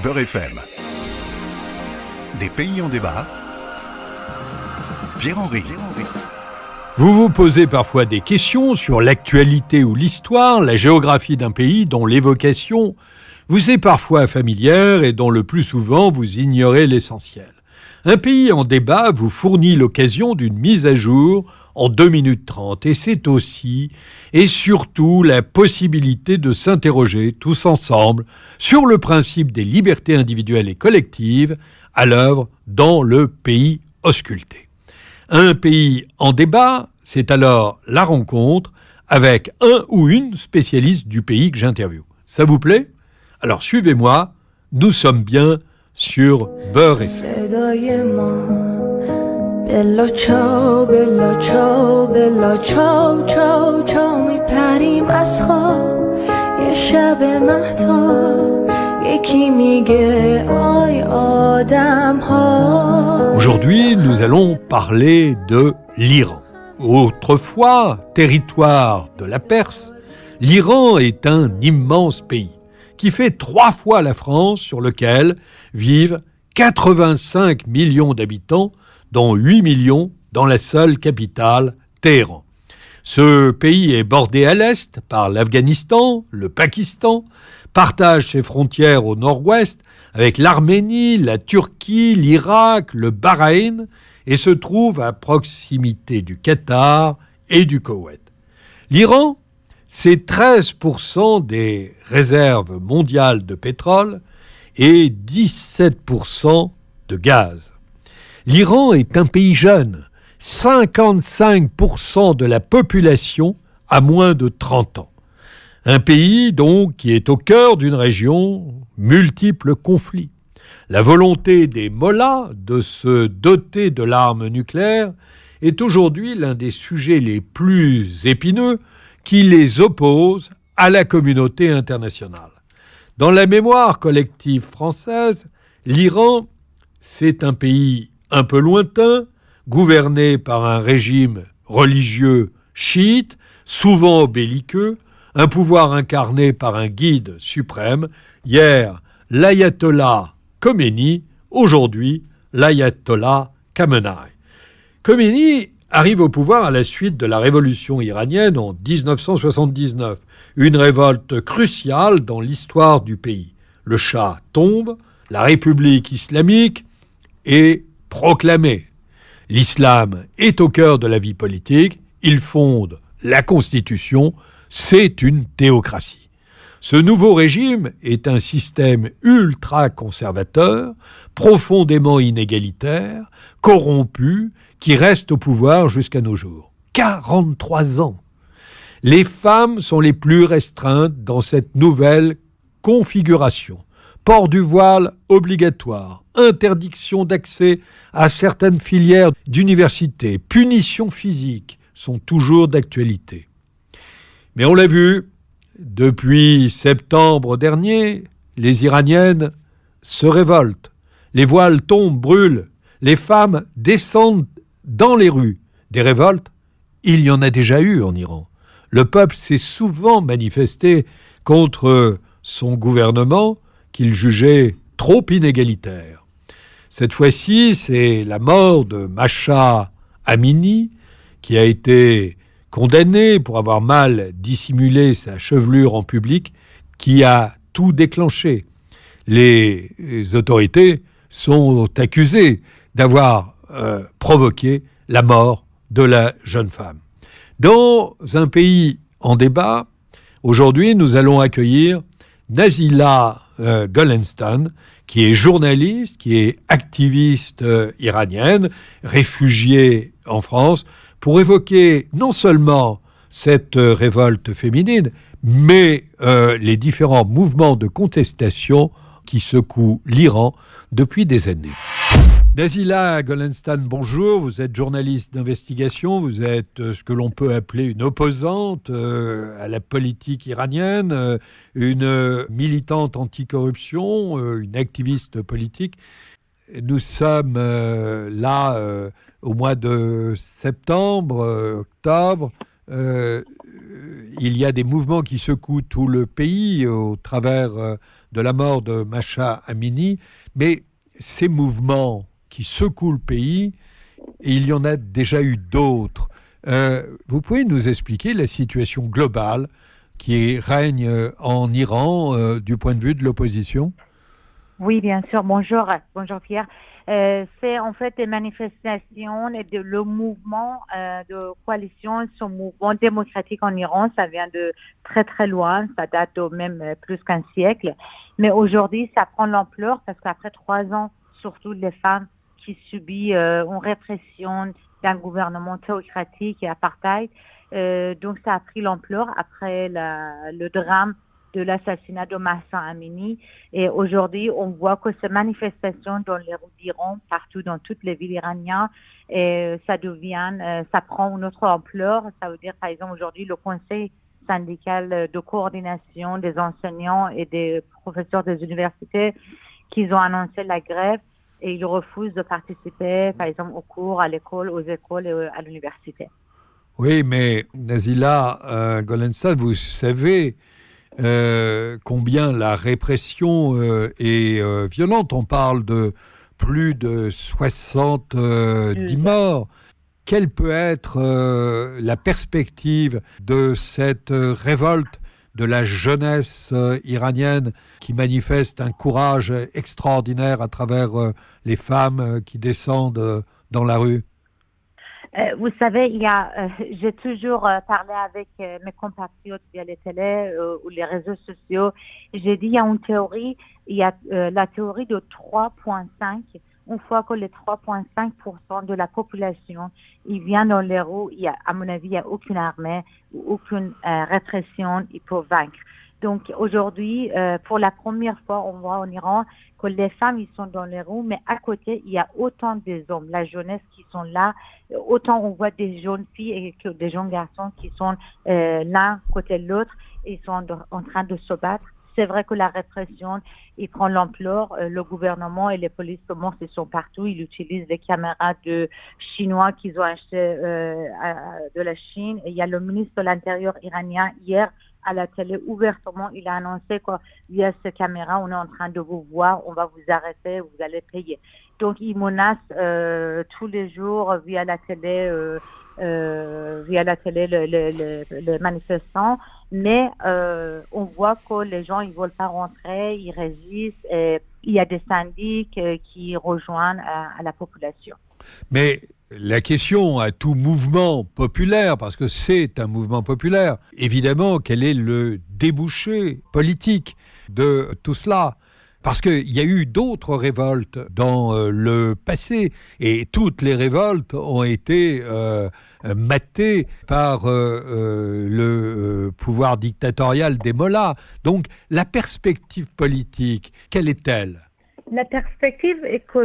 Beurre FM. Des pays en débat. Pierre-Henri. Vous vous posez parfois des questions sur l'actualité ou l'histoire, la géographie d'un pays dont l'évocation vous est parfois familière et dont le plus souvent vous ignorez l'essentiel. Un pays en débat vous fournit l'occasion d'une mise à jour en 2 minutes 30 et c'est aussi et surtout la possibilité de s'interroger tous ensemble sur le principe des libertés individuelles et collectives à l'œuvre dans le pays ausculté. Un pays en débat, c'est alors la rencontre avec un ou une spécialiste du pays que j'interviewe. Ça vous plaît ? Alors suivez-moi, nous sommes bien sur Beurre FM. بلا چاو بلا چاو بلا چاو چاو چاو میپریم از خواب یه شب مهتاب یکی میگه آی آدم ها. Aujourd'hui, nous allons parler de l'Iran. Autrefois, territoire de la Perse, l'Iran est un immense pays qui fait 3 fois la France, sur lequel vivent 85 millions d'habitants, dont 8 millions dans la seule capitale, Téhéran. Ce pays est bordé à l'est par l'Afghanistan, le Pakistan, partage ses frontières au nord-ouest avec l'Arménie, la Turquie, l'Irak, le Bahreïn et se trouve à proximité du Qatar et du Koweït. L'Iran, c'est 13% des réserves mondiales de pétrole et 17% de gaz. L'Iran est un pays jeune. 55% de la population a moins de 30 ans. Un pays, donc, qui est au cœur d'une région, multiples conflits. La volonté des mollahs de se doter de l'arme nucléaire est aujourd'hui l'un des sujets les plus épineux qui les oppose à la communauté internationale. Dans la mémoire collective française, l'Iran, c'est un pays un peu lointain, gouverné par un régime religieux chiite, souvent belliqueux, un pouvoir incarné par un guide suprême, hier l'ayatollah Khomeini, aujourd'hui l'ayatollah Khamenei. Khomeini arrive au pouvoir à la suite de la révolution iranienne en 1979, une révolte cruciale dans l'histoire du pays. Le Shah tombe, la République islamique est proclamé. L'islam est au cœur de la vie politique, il fonde la Constitution, c'est une théocratie. Ce nouveau régime est un système ultra-conservateur, profondément inégalitaire, corrompu, qui reste au pouvoir jusqu'à nos jours. 43 ans. Les femmes sont les plus restreintes dans cette nouvelle configuration. Port du voile obligatoire, interdiction d'accès à certaines filières d'université, punitions physiques sont toujours d'actualité. Mais on l'a vu, depuis septembre dernier, les Iraniennes se révoltent. Les voiles tombent, brûlent. Les femmes descendent dans les rues. Des révoltes, il y en a déjà eu en Iran. Le peuple s'est souvent manifesté contre son gouvernement, qu'il jugeait trop inégalitaire. Cette fois-ci, c'est la mort de Mahsa Amini, qui a été condamné pour avoir mal dissimulé sa chevelure en public, qui a tout déclenché. Les autorités sont accusées d'avoir provoqué la mort de la jeune femme. Dans un pays en débat, aujourd'hui, nous allons accueillir Nazila Golenstan, qui est journaliste, qui est activiste iranienne, réfugiée en France, pour évoquer non seulement cette révolte féminine, mais les différents mouvements de contestation qui secouent l'Iran depuis des années. Nazila Golenstan, bonjour, vous êtes journaliste d'investigation, vous êtes ce que l'on peut appeler une opposante à la politique iranienne, une militante anticorruption, une activiste politique. Nous sommes là au mois de septembre, octobre, il y a des mouvements qui secouent tout le pays au travers de la mort de Mahsa Amini, mais ces mouvements qui secouent le pays, il y en a déjà eu d'autres. Vous pouvez nous expliquer la situation globale qui règne en Iran du point de vue de l'opposition? Oui, bien sûr. Bonjour Pierre. C'est en fait des manifestations et le mouvement de coalition, ce mouvement démocratique en Iran, ça vient de très très loin, ça date même plus qu'un siècle. Mais aujourd'hui, ça prend l'ampleur parce qu'après 3 ans, surtout les femmes qui subissent une répression d'un gouvernement théocratique et apartheid, donc ça a pris l'ampleur après le drame de l'assassinat de Mahsa Amini. Et aujourd'hui, on voit que ces manifestations dans les rues d'Iran, partout dans toutes les villes iraniennes, ça prend une autre ampleur. Ça veut dire, par exemple, aujourd'hui, le conseil syndical de coordination des enseignants et des professeurs des universités qui ont annoncé la grève et ils refusent de participer, par exemple, aux cours, à l'école, aux écoles et à l'université. Oui, mais Nazila Golenstan, vous savez combien la répression est violente. On parle de plus de 70 morts. Quelle peut être la perspective de cette révolte de la jeunesse iranienne qui manifeste un courage extraordinaire à travers les femmes qui descendent dans la rue? Vous savez, j'ai toujours parlé avec mes compatriotes via les télés ou les réseaux sociaux. J'ai dit, il y a une théorie, il y a la théorie de 3,5. Une fois que les 3,5% de la population, il vient dans les rues, à mon avis, il n'y a aucune armée ou aucune répression, il peut vaincre. Donc aujourd'hui, pour la première fois, on voit en Iran que les femmes, ils sont dans les rues, mais à côté, il y a autant des hommes, la jeunesse qui sont là, autant on voit des jeunes filles et des jeunes garçons qui sont l'un côté de l'autre, ils sont en train de se battre. C'est vrai que la répression, il prend l'ampleur. Le gouvernement et les polices commencent, ils sont partout. Ils utilisent les caméras de chinois qu'ils ont achetées de la Chine. Et il y a le ministre de l'Intérieur iranien hier à la télé ouvertement, il a annoncé que via ces caméras, on est en train de vous voir, on va vous arrêter, vous allez payer. Donc il menace tous les jours via la télé les manifestants. Mais on voit que les gens ils veulent pas rentrer, ils résistent. Et il y a des syndics qui rejoignent à la population. Mais la question à tout mouvement populaire, parce que c'est un mouvement populaire, évidemment, quel est le débouché politique de tout cela ? Parce qu'il y a eu d'autres révoltes dans le passé, et toutes les révoltes ont été matées par le pouvoir dictatorial des mollahs. Donc, la perspective politique, quelle est-elle ? La perspective est que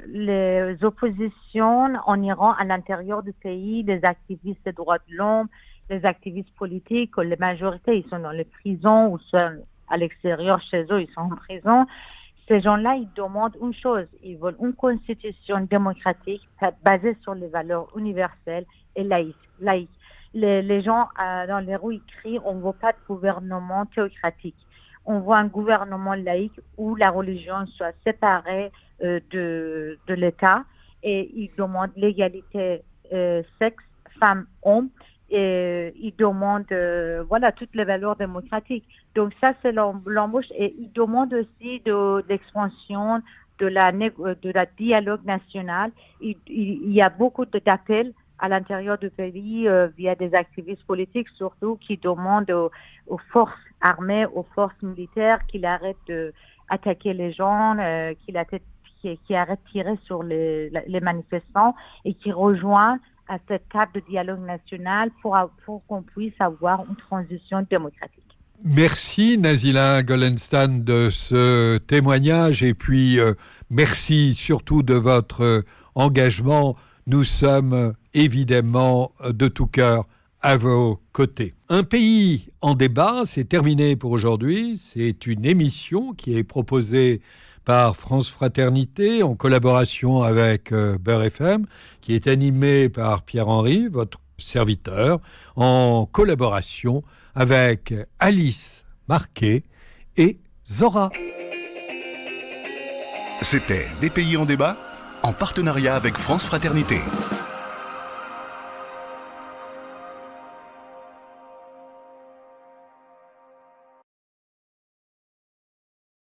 les oppositions en Iran, à l'intérieur du pays, les activistes des droits de l'homme, les activistes politiques, la majorité, ils sont dans les prisons ou sont à l'extérieur chez eux, ils sont en prison. Ces gens-là, ils demandent une chose, ils veulent une constitution démocratique basée sur les valeurs universelles et laïques. Les gens dans les rues, ils crient, on ne veut pas de gouvernement théocratique. On veut un gouvernement laïque où la religion soit séparée de l'État et ils demandent l'égalité sexe, femme, homme et ils demandent toutes les valeurs démocratiques. Donc ça, c'est l'embauche et ils demandent aussi de l'expansion de la dialogue national. Il y a beaucoup d'appels à l'intérieur du pays via des activistes politiques surtout qui demandent aux forces armées, aux forces militaires qu'ils arrêtent d'attaquer les gens, qu'ils arrêtent de tirer sur les manifestants et qui rejoignent à cette table de dialogue national pour qu'on puisse avoir une transition démocratique. Merci Nazila Golenstan de ce témoignage et puis merci surtout de votre engagement. Nous sommes évidemment de tout cœur à vos côtés. Un pays en débat, c'est terminé pour aujourd'hui. C'est une émission qui est proposée par France Fraternité en collaboration avec Beurre FM, qui est animée par Pierre-Henri, votre serviteur, en collaboration avec Alice Marquet et Zora. C'était Des pays en débat, en partenariat avec France Fraternité.